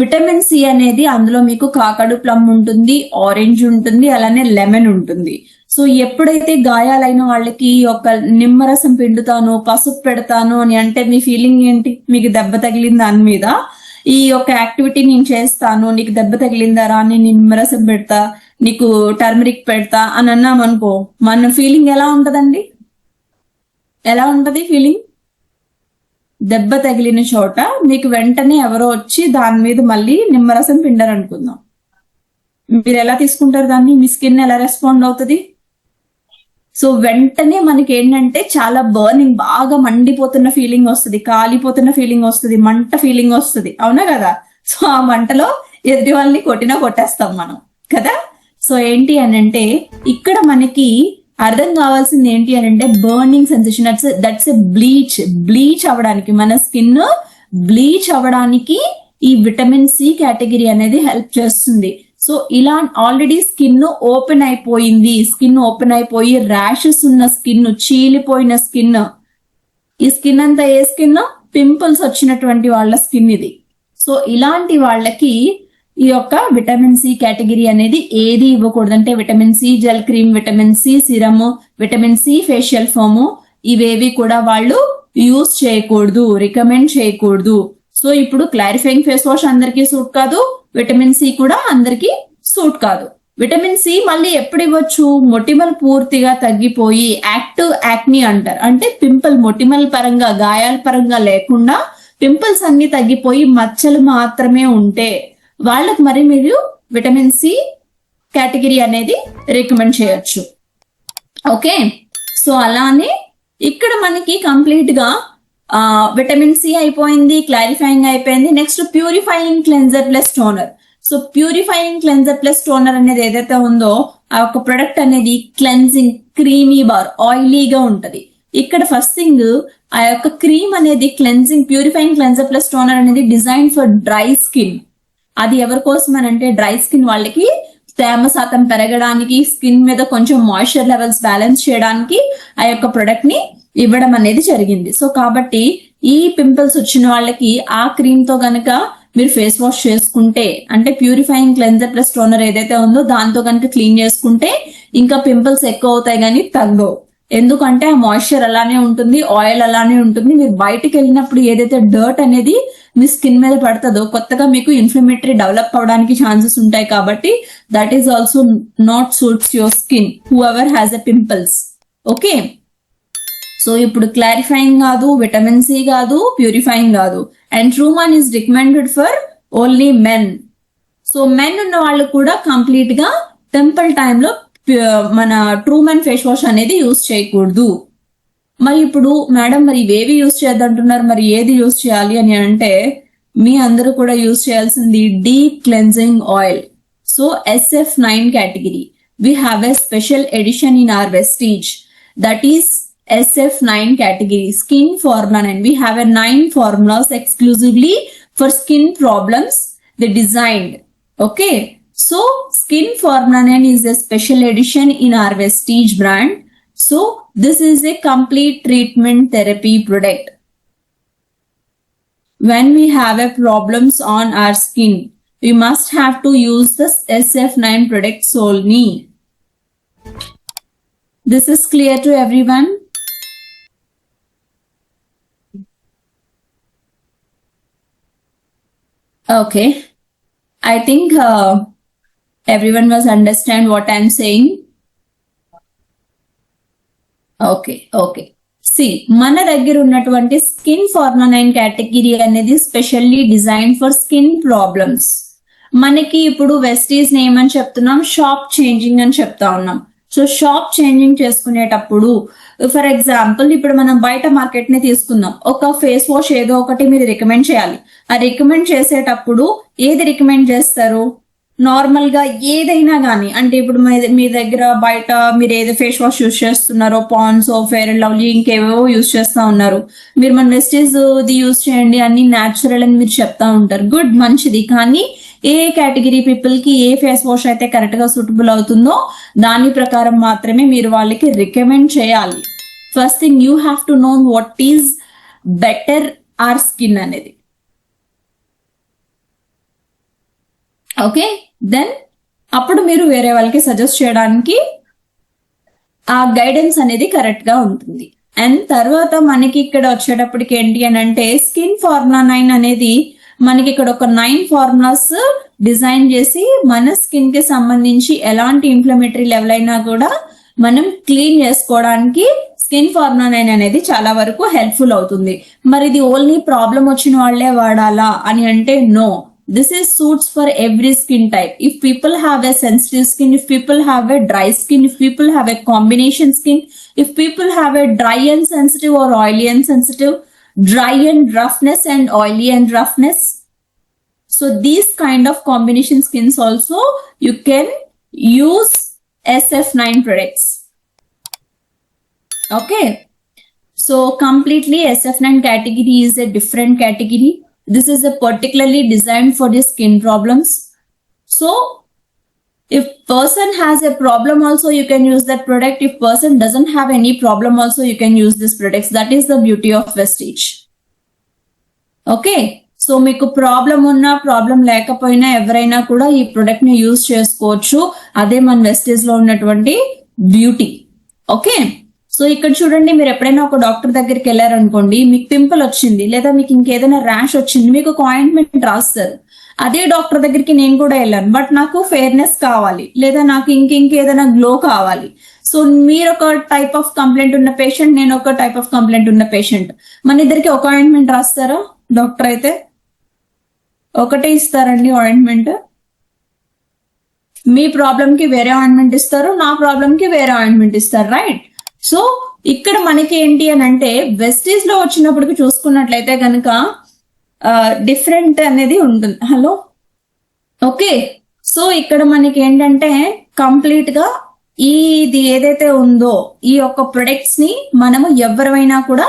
విటమిన్ సి అనేది అందులో మీకు కాకడు ప్లమ్ ఉంటుంది, ఆరెంజ్ ఉంటుంది, అలానే లెమన్ ఉంటుంది. సో ఎప్పుడైతే గాయాలైన వాళ్ళకి ఒక నిమ్మరసం పిండుతాను, పసుపు పెడతాను అని అంటే మీ ఫీలింగ్ ఏంటి? మీకు దెబ్బ తగిలిన దాని మీద ఈ యొక్క యాక్టివిటీ నేను చేస్తాను, నీకు దెబ్బ తగిలిందా రా, నేను నిమ్మరసం పెడతా, నీకు టర్మరిక్ పెడతా అని అన్నాం అనుకో, మన ఫీలింగ్ ఎలా ఉంటదండి? ఎలా ఉంటది ఫీలింగ్? దెబ్బ తగిలిన చోట మీకు వెంటనే ఎవరో వచ్చి దాని మీద మళ్ళీ నిమ్మరసం పిండారు అనుకుందాం, మీరు ఎలా తీసుకుంటారు దాన్ని? మీ స్కిన్ ఎలా రెస్పాండ్ అవుతుంది? సో వెంటనే మనకి ఏంటంటే చాలా బర్నింగ్, బాగా మండిపోతున్న ఫీలింగ్ వస్తుంది, కాలిపోతున్న ఫీలింగ్ వస్తుంది, మంట ఫీలింగ్ వస్తుంది, అవునా కదా? సో ఆ మంటలో ఎదుటి వాళ్ళని కొట్టేస్తాం మనం కదా. సో ఏంటి అని అంటే ఇక్కడ మనకి అర్థం కావాల్సింది ఏంటి అని అంటే, burning sensation, that's a bleach అవ్వడానికి, మన స్కిన్ బ్లీచ్ అవ్వడానికి ఈ విటమిన్ సి కేటగిరీ అనేది హెల్ప్ చేస్తుంది. సో ఇలా ఆల్రెడీ స్కిన్ ఓపెన్ అయిపోయి ర్యాషెస్ ఉన్న స్కిన్, చీలిపోయిన స్కిన్, ఈ స్కిన్ అంతా ఏ స్కిన్? పింపుల్స్ వచ్చినటువంటి వాళ్ళ స్కిన్ ఇది. సో ఇలాంటి వాళ్ళకి ఈ యొక్క విటమిన్ సి కేటగిరీ అనేది ఏది ఇవ్వకూడదు. అంటే vitamin C gel cream, vitamin C serum, vitamin C facial foam, ఇవేవి కూడా వాళ్ళు యూజ్ చేయకూడదు, రికమెండ్ చేయకూడదు. సో ఇప్పుడు క్లారిఫైయింగ్ ఫేస్ వాష్ అందరికీ సూట్ కాదు, విటమిన్ సి కూడా అందరికీ సూట్ కాదు. విటమిన్ సి మళ్ళీ ఎప్పుడు ఇవ్వచ్చు? మొటిమల్ పూర్తిగా తగ్గిపోయి, యాక్టివ్ యాక్ని అంటారు, అంటే పింపుల్ మొటిమల్ పరంగా, గాయాల పరంగా లేకుండా పింపుల్స్ అన్ని తగ్గిపోయి మచ్చలు మాత్రమే ఉంటే వాళ్ళకి మరి మీరు విటమిన్ సి కేటగిరీ అనేది రికమెండ్ చేయొచ్చు. ఓకే, సో అలానే ఇక్కడ మనకి కంప్లీట్ గా విటమిన్ సి అయిపోయింది, క్లారిఫైయింగ్ అయిపోయింది. Next purifying cleanser plus toner. So purifying cleanser plus toner అనేది ఏదైతే ఉందో ఆ యొక్క ప్రొడక్ట్ అనేది క్లెన్జింగ్, క్రీమీ బార్, ఆయిలీగా ఉంటది. ఇక్కడ ఫస్ట్ థింగ్ ఆ యొక్క క్రీమ్ అనేది cleansing purifying cleanser plus toner అనేది డిజైన్ ఫర్ డ్రై స్కిన్. అది ఎవరి కోసం అని అంటే, డ్రై స్కిన్ వాళ్ళకి తేమ శాతం పెరగడానికి, స్కిన్ మీద కొంచెం మాయిశ్చర్ లెవెల్స్ బ్యాలెన్స్ చేయడానికి ఆ యొక్క ప్రొడక్ట్ ని ఇవ్వడం అనేది జరిగింది. సో కాబట్టి ఈ పింపుల్స్ వచ్చిన వాళ్ళకి ఆ క్రీమ్ తో గనక మీరు ఫేస్ వాష్ చేసుకుంటే, అంటే ప్యూరిఫైయింగ్ క్లెన్జర్ ప్లస్ టోనర్ ఏదైతే ఉందో దాంతో కనుక క్లీన్ చేసుకుంటే ఇంకా పింపుల్స్ ఎక్కువ అవుతాయి కానీ తగ్గవు. ఎందుకంటే ఆ మాయిశ్చర్ అలానే ఉంటుంది, ఆయిల్ అలానే ఉంటుంది. మీరు బయటకు వెళ్ళినప్పుడు ఏదైతే డర్ట్ అనేది మీ స్కిన్ మీద పడుతుందో కొత్తగా మీకు ఇన్ఫ్లమేటరీ డెవలప్ అవడానికి ఛాన్సెస్ ఉంటాయి. కాబట్టి that is also not suits your skin who ever has a pimples. Okay, so ఇప్పుడు క్లారిఫైయింగ్ కాదు, విటమిన్ సి కాదు, ప్యూరిఫైయింగ్ కాదు. And Truman is recommended for only men. So men ఉన్న వాళ్ళు కూడా కంప్లీట్ గా టెంపుల్ టైంలో మన ట్రూమాన్ ఫేస్ వాష్ అనేది యూజ్ చేయకూడదు. మరి ఇప్పుడు మేడం మరి ఇవేవి యూజ్ చేద్దంటున్నారు, మరి ఏది యూజ్ చేయాలి అని అంటే, మీ అందరూ కూడా యూజ్ చేయాల్సింది deep cleansing oil. So SF9 category. We have a special edition in our Vestige, that is SF9 category, skin formula 9. We have a 9 formulas exclusively for skin problems they designed. Okay, so skin formula 9 is a special edition in our Vestige brand. So this is a complete treatment therapy product. When we have a problems on our skin, we must have to use this SF9 products only. This is clear to everyone? Okay, I think everyone was understand what I'm saying. Okay okay, సి మన దగ్గర ఉన్నటువంటి skin formula 9 category అనేది specially design for skin problems. మనకి ఇప్పుడు Vestige name అని చెప్తున్నాం, shop changing అని చెప్తా ఉన్నాం. సో షాప్ చేంజింగ్ చేసుకునేటప్పుడు ఫర్ ఎగ్జాంపుల్ ఇప్పుడు మనం బయట మార్కెట్ ని తీసుకుందాం, ఒక ఫేస్ వాష్ ఏదో ఒకటి మీరు రికమెండ్ చేయాలి. ఆ రికమెండ్ చేసేటప్పుడు ఏది రికమెండ్ చేస్తారు? నార్మల్ గా ఏదైనా కానీ, అంటే ఇప్పుడు మీ దగ్గర బయట మీరు ఏదో ఫేస్ వాష్ యూజ్ చేస్తున్నారో, పాండ్స్, ఫెయిర్ అండ్ లవ్లీ, ఇంకేవేవో యూజ్ చేస్తా ఉన్నారు, మీరు మన వెస్టేజ్ ది యూజ్ చేయండి, అన్ని న్యాచురల్ అని మీరు చెప్తా ఉంటారు. గుడ్, మంచిది. కానీ ఏ కేటగిరీ పీపుల్ కి ఏ ఫేస్ వాష్ అయితే కరెక్ట్ గా సూటబుల్ అవుతుందో దాని ప్రకారం మాత్రమే మీరు వాళ్ళకి రికమెండ్ చేయాలి. First thing you have to know what is better or skin అనేది. ఓకే, దెన్ అప్పుడు మీరు వేరే వాళ్ళకి సజెస్ట్ చేయడానికి ఆ గైడెన్స్ అనేది కరెక్ట్ గా ఉంటుంది. అండ్ తర్వాత మనకి ఇక్కడ వచ్చేటప్పటికి ఏంటి అని అంటే స్కిన్ ఫార్ములా 9 అనేది మనకి ఇక్కడ ఒక 9 ఫార్ములాస్ డిజైన్ చేసి మన స్కిన్ కి సంబంధించి ఎలాంటి ఇన్ఫ్లమేటరీ లెవెల్ అయినా కూడా మనం క్లీన్ చేసుకోవడానికి స్కిన్ ఫార్ములా 9 అనేది చాలా వరకు హెల్ప్ఫుల్ అవుతుంది. మరి ఇది ఓన్లీ ప్రాబ్లం వచ్చిన వాళ్ళే వాడాలా అని అంటే no, this is suits for every skin type. If people have a sensitive skin, if people have a dry skin, if people have a combination skin, if people have a dry and sensitive or oily and sensitive, dry and roughness and oily and roughness, so these kind of combination skins also you can use SF9 products. Okay, so completely SF9 category is a different category. This is a particularly designed for the skin problems. So if person has a problem also you can use that product. If person doesn't have any problem also you can use this products. That is the beauty of Vestige. Okay, so మీకు problem ఉన్నా problem లేకపోయినా ఎవరైనా కూడా ఈ product ని use చేసుకోవచ్చు. అదే మన వెస్టేజ్ లో ఉన్నటువంటి బ్యూటీ. ఓకే, సో ఇక్కడ చూడండి, మీరు ఎప్పుడైనా ఒక డాక్టర్ దగ్గరికి వెళ్ళారనుకోండి, మీకు పింపుల్ వచ్చింది లేదా మీకు ఇంకేదైనా ర్యాష్ వచ్చింది, మీకు ఒక ఆయింట్మెంట్ రాస్తారు. అదే డాక్టర్ దగ్గరికి నేను కూడా వెళ్ళాను, బట్ నాకు ఫెయిర్నెస్ కావాలి లేదా నాకు ఇంకేదైనా గ్లో కావాలి. సో మీరు ఒక టైప్ ఆఫ్ కంప్లైంట్ ఉన్న పేషెంట్, నేను ఒక టైప్ ఆఫ్ కంప్లైంట్ ఉన్న పేషెంట్, మన ఇద్దరికి ఒక ఆయింట్మెంట్ రాస్తారా? డాక్టర్ అయితే ఒకటే ఇస్తారండి ఆయింట్మెంట్. మీ ప్రాబ్లం కి వేరే ఆయింట్మెంట్ ఇస్తారు, నా ప్రాబ్లం కి వేరే ఆయింట్మెంట్ ఇస్తారు, రైట్? సో ఇక్కడ మనకి ఏంటి అని అంటే వెస్టీజ్ లో వచ్చినప్పటికి చూసుకున్నట్లయితే కనుక డిఫరెంట్ అనేది ఉంటుంది. హలో, ఓకే, సో ఇక్కడ మనకి ఏంటంటే కంప్లీట్ గా ఇది ఏదైతే ఉందో ఈ యొక్క ప్రొడక్ట్స్ ని మనము ఎవరైనా కూడా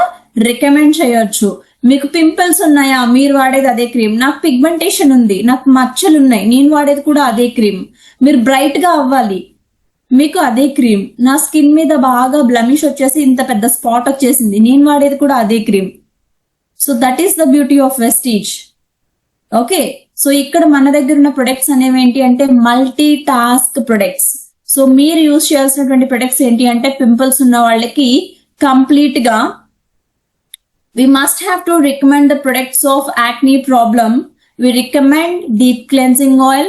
రికమెండ్ చేయొచ్చు. మీకు పింపుల్స్ ఉన్నాయా, మీరు వాడేది అదే క్రీమ్. నాకు పిగ్మెంటేషన్ ఉంది, నాకు మచ్చలు ఉన్నాయి, నేను వాడేది కూడా అదే క్రీమ్. మీరు బ్రైట్ గా అవ్వాలి, మీకు అదే క్రీమ్. నా స్కిన్ మీద బాగా బ్లమిష్ వచ్చేసి ఇంత పెద్ద స్పాట్ వచ్చేసింది, నేను వాడేది కూడా అదే cream. So that is the beauty of Vestige. Okay, so ఇక్కడ మన దగ్గర ఉన్న ప్రొడక్ట్స్ అనేవి ఏంటి అంటే మల్టీ టాస్క్ ప్రొడక్ట్స్. సో మీరు యూజ్ చేయాల్సినటువంటి ప్రొడక్ట్స్ ఏంటి అంటే పింపుల్స్ ఉన్న వాళ్ళకి కంప్లీట్ గా we must have to recommend the products of acne problem. We recommend deep cleansing oil.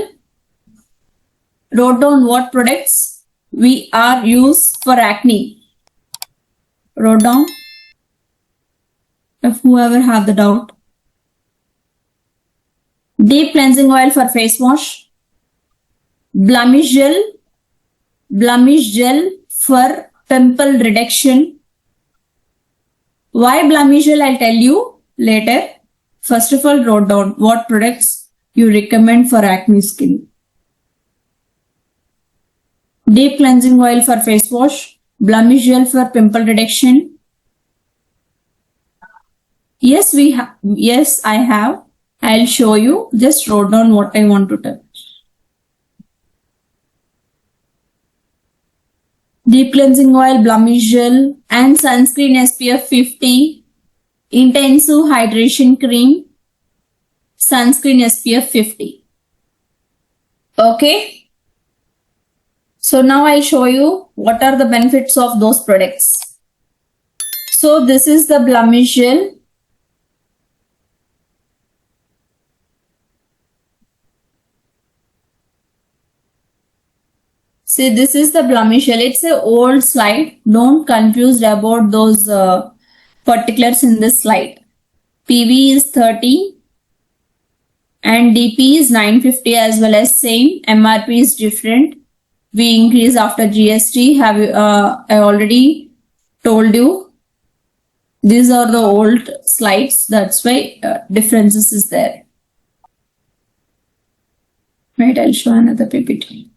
Wrote down what products we are used for acne. Wrote down if whoever have the doubt. Deep cleansing oil for face wash. Blemish gel for pimple reduction. Why blemish gel? I'll tell you later. First of all, wrote down what products you recommend for acne skin. Deep cleansing oil for face wash, blemish gel for pimple reduction. Yes, we have. Yes, I have. I'll show you. Just wrote down what I want to tell. Deep cleansing oil, blemish gel, and sunscreen SPF 50, intensive hydration cream, sunscreen SPF 50. Okay. So now I'll show you what are the benefits of those products. So this is the blemish gel. See, this is the blemish gel. It's an old slide. Don't confuse about those particulars in this slide. PV is 30 and DP is 950 as well as same. MRP is different. We increase after GST. I already told you. These are the old slides. That's why differences is there. Right, I'll show another PPT.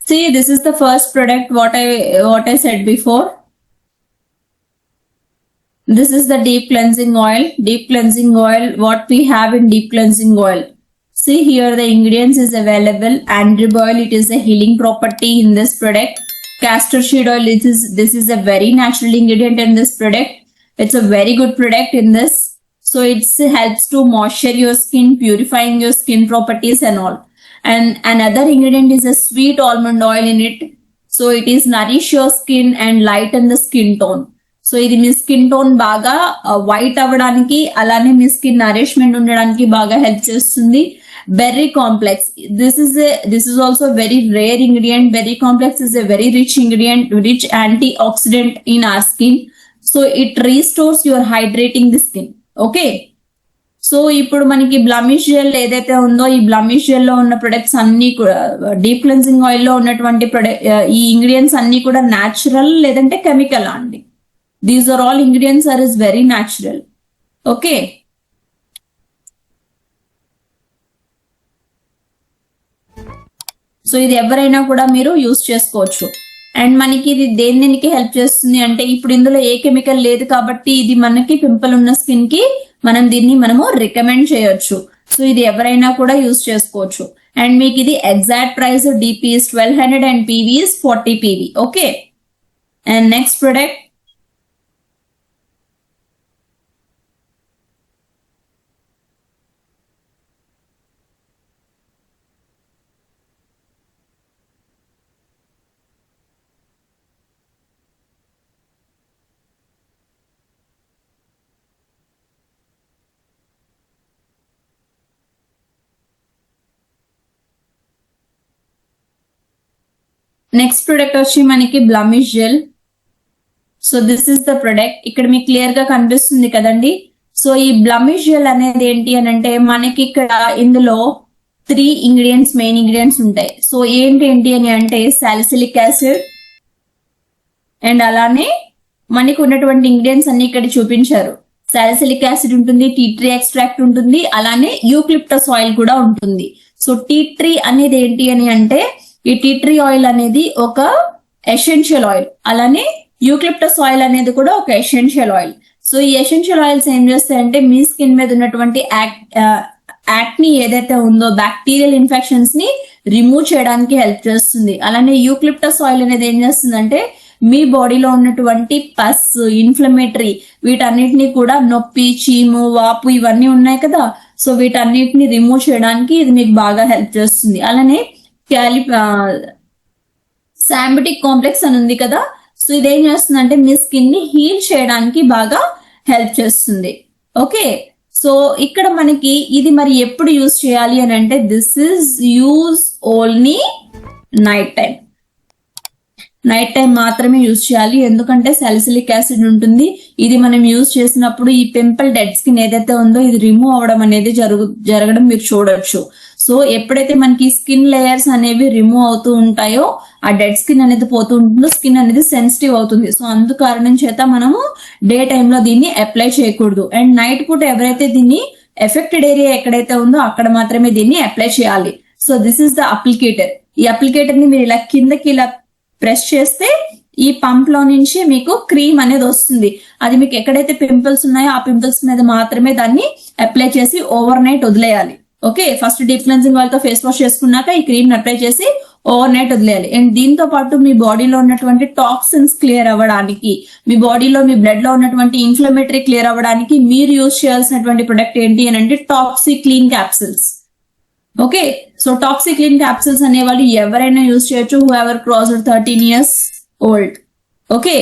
See, this is the first product what I said before. This is the deep cleansing oil. Deep cleansing oil, what we have in deep cleansing oil. See here the ingredients is available. Andrib oil, it is a healing property in this product. Castor seed oil, this is a very natural ingredient in this product. It's a very good product in this. So it helps to moisture your skin, purifying your skin properties and all. And another ingredient is a sweet almond oil in it. So it is nourish your skin and lighten the skin tone. So ఇది మీ skin tone బాగా white అవ్వడానికి అలానే మీ skin nourishment ఉండడానికి బాగా help చేస్తుంది. Berry complex, this is also very rare ingredient. Berry complex is a very rich ingredient, rich antioxidant in our skin. So it restores your hydrating the skin. Okay, so ఇప్పుడు మనకి blemish gel ఏదైతే ఉందో ఈ బ్లమిష్ gel లో ఉన్న products అన్ని కూడా deep cleansing oil లో ఉన్నటువంటి ఈ ఇంగ్రీడియంట్స్ అన్ని కూడా న్యాచురల్ లేదంటే కెమికల్ అండి. These are all ingredients are is very natural. Okay. So ఇది ఎవరైనా కూడా మీరు యూస్ చేసుకోవచ్చు. అండ్ మనకి ఇది దేనికి హెల్ప్ చేస్తుంది అంటే ఇప్పుడు ఇందులో ఏ కెమికల్ లేదు కాబట్టి ఇది మనకి పింపుల్ ఉన్న స్కిన్ కి మనము రికమెండ్ చేయొచ్చు. సో ఇది ఎవరైనా కూడా యూస్ చేసుకోవచ్చు. అండ్ మీకు ఇది exact price DP is 1200 and PV is 40 PV. Okay, and next product next product వచ్చి మనకి blemish gel. So this is the product. ఇక్కడ మీకు క్లియర్ గా కనిపిస్తుంది కదండి. సో ఈ బ్లమిష్ జెల్ అనేది ఏంటి అని అంటే మనకి ఇక్కడ ఇందులో 3 ఇంగ్రీడియంట్స్, మెయిన్ ఇంగ్రీడియంట్స్ ఉంటాయి. సో ఏంటి అని అంటే సాలిసిలిక్ యాసిడ్ అండ్ అలానే మనకి ఉన్నటువంటి ఇంగ్రీడియంట్స్ అన్ని ఇక్కడ చూపించారు. సాలిసిలిక్ యాసిడ్ ఉంటుంది, టీ ట్రీ ఎక్స్ట్రాక్ట్ ఉంటుంది, అలానే యూక్లిప్టస్ ఆయిల్ కూడా ఉంటుంది. సో టీ ట్రీ అనేది ఏంటి అని అంటే ఈ టీ ట్రీ ఆయిల్ అనేది ఒక ఎసెన్షియల్ ఆయిల్, అలానే యూక్లిప్టస్ ఆయిల్ అనేది కూడా ఒక ఎసెన్షియల్ ఆయిల్. సో ఈ ఎసెన్షియల్ ఆయిల్స్ ఏం చేస్తాయంటే మీ స్కిన్ మీద ఉన్నటువంటి యాక్ని ఏదైతే ఉందో బ్యాక్టీరియల్ ఇన్ఫెక్షన్స్ ని రిమూవ్ చేయడానికి హెల్ప్ చేస్తుంది. అలానే యూక్లిప్టస్ ఆయిల్ అనేది ఏం చేస్తుందంటే మీ బాడీలో ఉన్నటువంటి పస్, ఇన్ఫ్లమేటరీ వీటన్నిటిని కూడా నొప్పి, చీము, వాపు ఇవన్నీ ఉన్నాయి కదా, సో వీటన్నిటిని రిమూవ్ చేయడానికి ఇది మీకు బాగా హెల్ప్ చేస్తుంది. అలానే శాంబటిక్ కాంప్లెక్స్ అని ఉంది కదా, సో ఇదేం చేస్తుందంటే మీ స్కిన్ ని హీల్ చేయడానికి బాగా హెల్ప్ చేస్తుంది. ఓకే, సో ఇక్కడ మనకి ఇది మరి ఎప్పుడు యూజ్ చేయాలి అని అంటే this is use only night time. Night time మాత్రమే యూజ్ చేయాలి. ఎందుకంటే సాలిసిలిక్ యాసిడ్ ఉంటుంది. ఇది మనం యూజ్ చేసినప్పుడు ఈ పింపుల్ డెడ్ స్కిన్ ఏదైతే ఉందో ఇది రిమూవ్ అవడం అనేది జరగడం మీరు చూడొచ్చు. సో ఎప్పుడైతే మనకి స్కిన్ లేయర్స్ అనేవి రిమూవ్ అవుతూ ఉంటాయో ఆ డెడ్ స్కిన్ అనేది పోతూ ఉంటుందో స్కిన్ అనేది సెన్సిటివ్ అవుతుంది. సో అందు కారణం చేత మనము డే టైంలో దీన్ని అప్లై చేయకూడదు. అండ్ నైట్ పూట ఎవరైతే దీన్ని ఎఫెక్టెడ్ ఏరియా ఎక్కడైతే ఉందో అక్కడ మాత్రమే దీన్ని అప్లై చేయాలి. So this is the applicator. ఈ అప్లికేటర్ ని మీరు ఇలా కిందకి ఇలా ప్రెస్ చేస్తే ఈ పంప్ లో నుంచి మీకు క్రీమ్ అనేది వస్తుంది. అది మీకు ఎక్కడైతే పింపుల్స్ ఉన్నాయో ఆ పింపుల్స్ మీద మాత్రమే దాన్ని అప్లై చేసి ఓవర్ నైట్ వదిలేయాలి. Okay, first deep cleansing oil తో ఫేస్ వాష్ చేసుకున్నాక ఈ క్రీమ్ అప్లై చేసి ఓవర్ నైట్ వదిలేయాలి. అండ్ దీంతో పాటు మీ బాడీలో ఉన్నటువంటి టాక్సిన్స్ క్లియర్ అవ్వడానికి, మీ బాడీలో మీ బ్లడ్ లో ఉన్నటువంటి ఇన్ఫ్లమేటరీ క్లియర్ అవ్వడానికి మీరు యూజ్ చేయాల్సినటువంటి ప్రొడక్ట్ ఏంటి అని అంటే టాక్సిక్లీన్ క్యాప్సిల్స్. ఓకే, సో టాక్సిక్లీన్ క్యాప్సిల్స్ అనేవాళ్ళు ఎవరైనా యూజ్ చేయొచ్చు, who ever crossed 13 years old. Okay,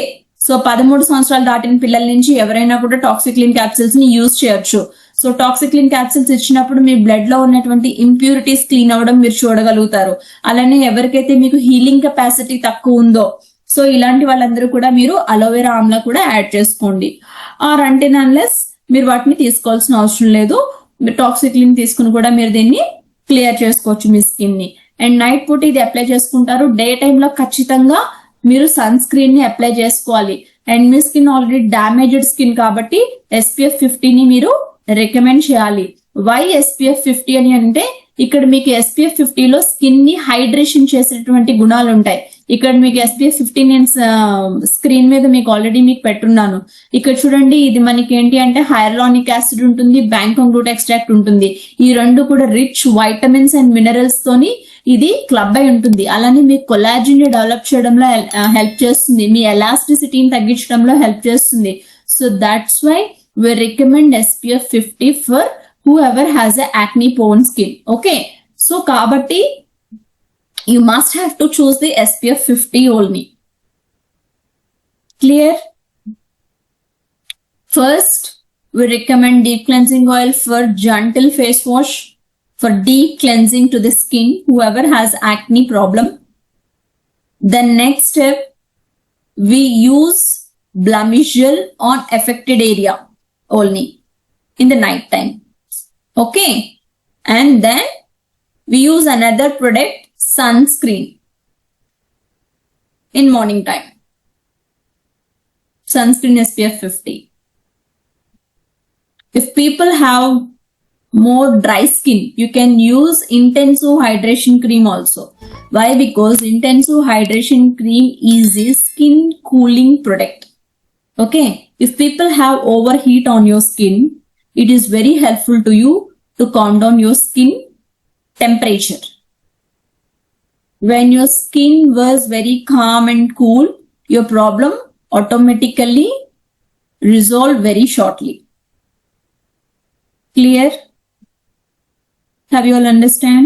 so 13 సంవత్సరాలు దాటిన పిల్లల నుంచి ఎవరైనా కూడా టాక్సిక్లీన్ క్యాప్సిల్స్ ని యూజ్ చేయొచ్చు. సో టాక్సిక్లీన్ క్యాప్సిల్స్ ఇచ్చినప్పుడు మీ బ్లడ్ లో ఉన్నటువంటి ఇంప్యూరిటీస్ క్లీన్ అవ్వడం మీరు చూడగలుగుతారు. అలానే ఎవరికైతే మీకు హీలింగ్ కెపాసిటీ తక్కువ ఉందో సో ఇలాంటి వాళ్ళందరూ కూడా మీరు అలోవెరా ఆమ్లా కూడా యాడ్ చేసుకోండి. ఆర్ అంటే అన్లెస్ మీరు వాటిని తీసుకోవాల్సిన అవసరం లేదు. మీరు టాక్సిక్లీన్ తీసుకుని కూడా మీరు దీన్ని క్లియర్ చేసుకోవచ్చు మీ స్కిన్ ని. అండ్ నైట్ పూట ఇది అప్లై చేసుకుంటారు. డే టైమ్ లో ఖచ్చితంగా మీరు సన్ స్క్రీన్ ని అప్లై చేసుకోవాలి. And me skin already damaged skin కాబట్టి SPF 50 ని మీరు రికమెండ్ చేయాలి. వై SPF 50 అని అంటే ఇక్కడ మీకు SPF 50 లో స్కిన్ ని హైడ్రేషన్ చేసేటువంటి గుణాలు ఉంటాయి. ఇక్కడ మీకు SPF 50 నేను స్క్రీన్ మీద మీకు ఆల్రెడీ మీకు పెట్టున్నాను. ఇక్కడ చూడండి, ఇది మనకి ఏంటి అంటే హైరలానిక్ యాసిడ్ ఉంటుంది, బ్యాంకాక్ రూట్ ఎక్స్ట్రాక్ట్ ఉంటుంది. ఈ రెండు కూడా రిచ్ వైటమిన్స్ అండ్ మినరల్స్ తోని ఇది క్లబ్ అయి ఉంటుంది. అలానే మీ కొలాజిన్ ని డెవలప్ చేయడంలో హెల్ప్ చేస్తుంది, మీ ఎలాస్టిసిటీని తగ్గించడంలో హెల్ప్ చేస్తుంది. So that's why we recommend SPF 50 for whoever has a acne prone skin. Okay, so kabatti you must have to choose the SPF 50 only. Clear? First, we recommend deep cleansing oil for gentle face wash for deep cleansing to the skin whoever has acne problem. The next step, we use blemish gel on affected area only in the night time. Okay, and then we use another product, sunscreen, in morning time. Sunscreen SPF 50. If people have more dry skin, you can use intensive hydration cream also. Why? Because intensive hydration cream is a skin cooling product. Okay, if people have overheat on your skin, it is very helpful to you to calm down your skin temperature. When your skin was very calm and cool, your problem automatically resolved very shortly. Clear? Have you all understand?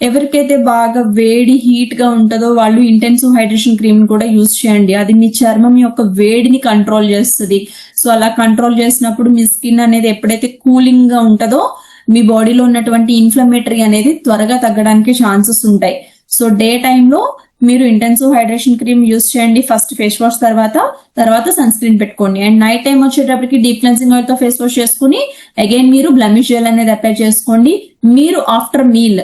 ఎవరికైతే బాగా వేడి heat గా ఉంటుందో వాళ్ళు intensive hydration cream కూడా use చేయండి. అది మీ చర్మం యొక్క వేడిని కంట్రోల్ చేస్తుంది. సో అలా కంట్రోల్ చేసినప్పుడు మీ స్కిన్ అనేది ఎప్పుడైతే కూలింగ్ గా ఉంటుందో మీ బాడీలో ఉన్నటువంటి ఇన్ఫ్లమేటరీ అనేది త్వరగా తగ్గడానికి ఛాన్సెస్ ఉంటాయి. సో డే టైంలో మీరు ఇంటెన్సివ్ హైడ్రేషన్ క్రీమ్ యూజ్ చేయండి. ఫస్ట్ ఫేస్ వాష్ తర్వాత సన్ స్క్రీన్ పెట్టుకోండి. అండ్ నైట్ టైం వచ్చేటప్పటికి డీప్ క్లెన్సింగ్ ఆయిల్ తో ఫేస్ వాష్ చేసుకుని అగైన్ మీరు బ్లెమిష్ జెల్ అనేది అప్లై చేసుకోండి. మీరు ఆఫ్టర్ మీల్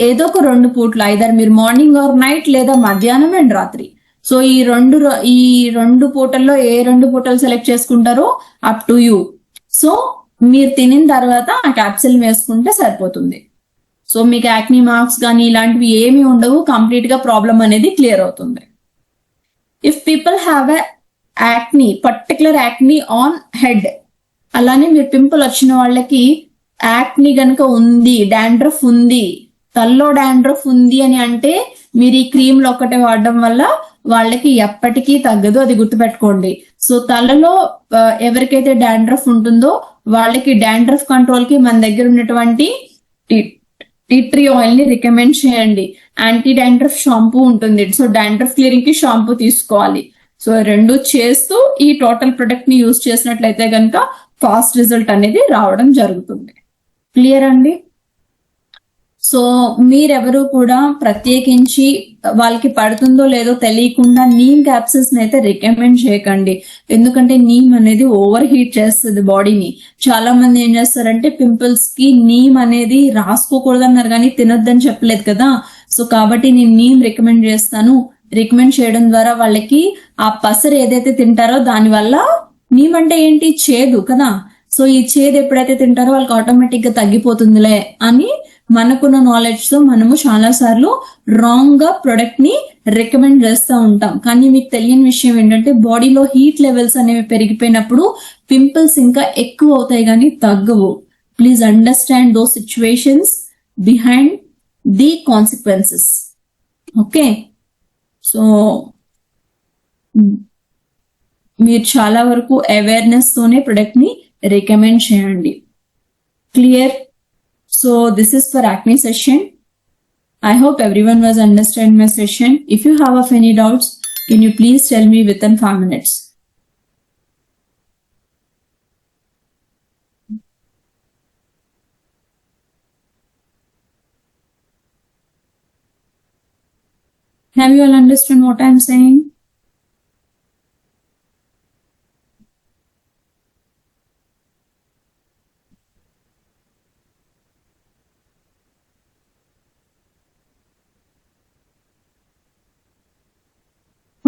ఏదో ఒక 2 పూట్లు, ఐదర్ మీరు మార్నింగ్ ఆర్ నైట్ లేదా మధ్యాహ్నం అండ్ రాత్రి. సో ఈ రెండు పూటల్లో ఏ 2 పూటలు సెలెక్ట్ చేసుకుంటారో అప్ టు యూ. సో మీరు తినిన తర్వాత ఆ క్యాప్సిల్ వేసుకుంటే సరిపోతుంది. సో మీకు యాక్నీ మార్క్స్ కానీ ఇలాంటివి ఏమి ఉండవు, కంప్లీట్ గా ప్రాబ్లం అనేది క్లియర్ అవుతుంది. If people have a acne, particular acne on head, అలానే మీరు పింపుల్ వచ్చిన వాళ్ళకి యాక్నీ గనక ఉంది, డాండ్రఫ్ ఉంది, తల్లో డాండ్రఫ్ ఉంది అని అంటే మీరు ఈ క్రీమ్లు ఒక్కటే వాడడం వల్ల వాళ్ళకి ఎప్పటికీ తగ్గదు, అది గుర్తుపెట్టుకోండి. సో తలలో ఎవరికైతే డాండ్రఫ్ ఉంటుందో వాళ్ళకి డాండ్రఫ్ కంట్రోల్ కి మన దగ్గర ఉన్నటువంటి టీ ట్రీ ఆయిల్ ని రికమెండ్ చేయండి. యాంటీ డాండ్రఫ్ షాంపూ ఉంటుంది. సో డాండ్రఫ్ క్లియరింగ్ కి షాంపూ తీసుకోవాలి. సో రెండు చేస్తూ ఈ టోటల్ ప్రొడక్ట్ ని యూజ్ చేసినట్లయితే కనుక ఫాస్ట్ రిజల్ట్ అనేది రావడం జరుగుతుంది. క్లియర్ అండి? సో మీరెవరు కూడా ప్రత్యేకించి వాళ్ళకి పడుతుందో లేదో తెలియకుండా నీమ్ క్యాప్సిల్స్ అయితే రికమెండ్ చేయకండి. ఎందుకంటే నీమ్ అనేది ఓవర్ హీట్ చేస్తుంది బాడీని. చాలా మంది ఏం చేస్తారంటే పింపుల్స్ కి నీమ్ అనేది రాసుకోకూడదు అన్నారు కానీ తినొద్దని చెప్పలేదు కదా. సో కాబట్టి నేను నీమ్ రికమెండ్ చేస్తాను. రికమెండ్ చేయడం ద్వారా వాళ్ళకి ఆ పసరు ఏదైతే తింటారో దాని వల్ల, నీమ్ అంటే ఏంటి, చేదు కదా. సో ఈ చేదు ఎప్పుడైతే తింటారో వాళ్ళకి ఆటోమేటిక్ గా తగ్గిపోతుందిలే అని మనకున్న నాలెడ్జ్ తో మనము చాలా సార్లు రాంగ్ గా ప్రొడక్ట్ ని రికమెండ్ చేస్తూ ఉంటాం. కానీ మీకు తెలియని విషయం ఏంటంటే బాడీలో హీట్ లెవెల్స్ అనేవి పెరిగిపోయినప్పుడు పింపుల్స్ ఇంకా ఎక్కువ అవుతాయి కానీ తగ్గవు. Please understand those situations behind the consequences. Okay, so మీరు చాలా వరకు అవేర్నెస్ తోనే ప్రొడక్ట్ ని రికమెండ్ చేయండి. Clear? So this is for acne session. I hope everyone was understand my session. If you have of any doubts, can you please tell me within 5 minutes? Have you all understood what I am saying?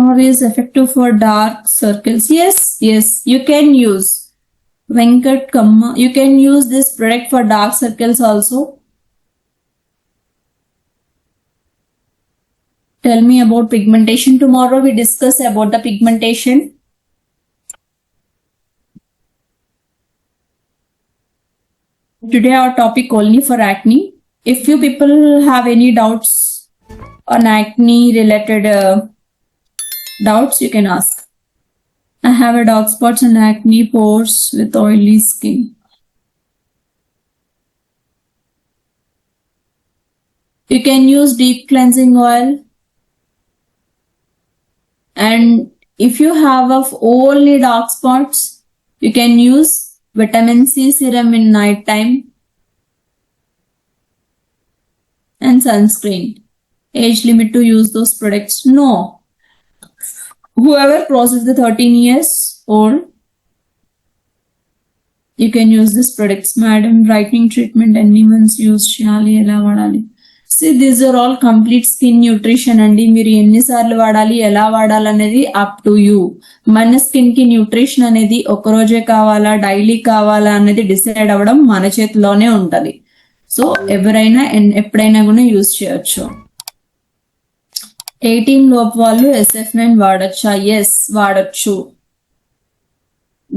Or is effective for dark circles? Yes, you can use Venkat Kamma. You can use this product for dark circles also. Tell me about pigmentation. Tomorrow we discuss about the pigmentation. Today our topic only for acne. If you people have any doubts on acne related doubts, you can ask. I have a dark spots and acne pores with oily skin. You can use deep cleansing oil. And if you have only dark spots, you can use vitamin C serum in night time and sunscreen. Age limit to use those products? No. Whoever crosses the 13 years old, you can use this products. Madam, brightening treatment anyone's use cheyali ela vadali. See, these are all complete skin nutrition అండి. మీరు ఎన్నిసార్లు వాడాలి, ఎలా వాడాలి అనేది up to you. మన skin కి nutrition అనేది ఒక రోజే కావాలా, డైలీ కావాలా అనేది డిసైడ్ అవ్వడం మన చేతిలోనే ఉంటది. సో ఎవరైనా ఎప్పుడైనా కూడా యూజ్ చేయొచ్చు. 18 లోపు వాళ్ళు SF9 వాడొచ్చా? ఎస్, వాడొచ్చు.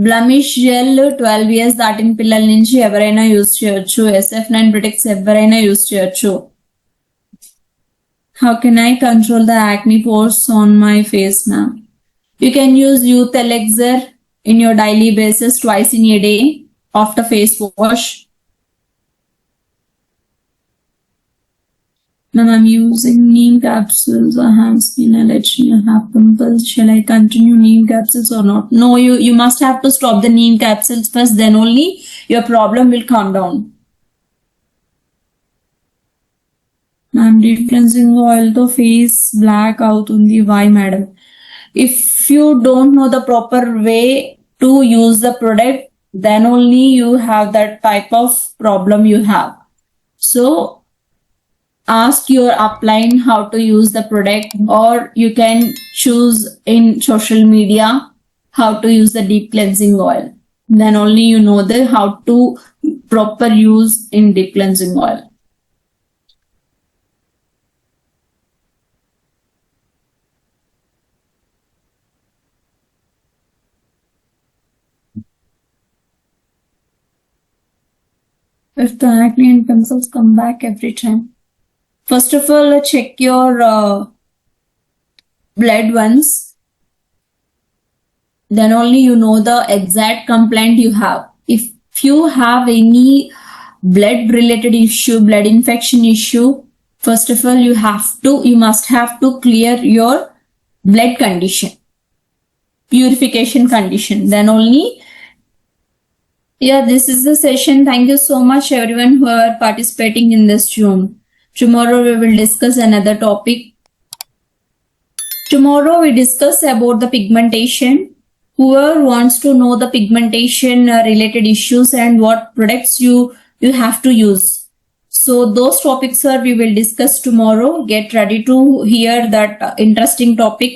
బ్లమిష్ జెల్ 12 ఇయర్స్ దాటిన పిల్లల నుంచి ఎవరైనా యూజ్ చేయొచ్చు. SF9 ప్రొడక్ట్స్ ఎవరైనా యూజ్ చేయొచ్చు. How can I control the acne pores on my face, ma'am? You can use Youth Elixir in your daily basis twice in a day after face wash. Ma'am, I'm using neem capsules. I have skin allergy. I have pimples. Shall I continue neem capsules or not? No, you must have to stop the neem capsules first. Then only your problem will calm down. Ma'am, deep cleansing oil to face black అవుతుంది. Why, madam? If you don't know the proper way to use the product, then only you have that type of problem you have. So ask your upline how to use the product, or you can choose in social media how to use the deep cleansing oil. Then only you know the how to proper use in deep cleansing oil. If the acne and pimples come back every time. First of all, check your blood once. Then only you know the exact complaint you have. If you have any blood related issue, blood infection issue, first of all, you must have to clear your blood condition, purification condition. Then only. Yeah, this is the session. Thank you so much everyone who are participating in this Zoom. Tomorrow we will discuss another topic. Tomorrow we discuss about the pigmentation. Whoever wants to know the pigmentation related issues and what products you have to use. So those topics we will discuss tomorrow. Get ready to hear that interesting topic,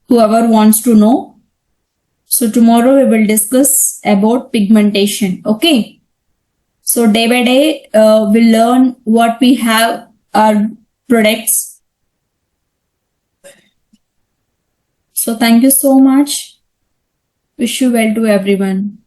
whoever wants to know. So tomorrow we will discuss about pigmentation. Okay. So day by day we'll learn what we have our products. So thank you so much. Wish you well to everyone.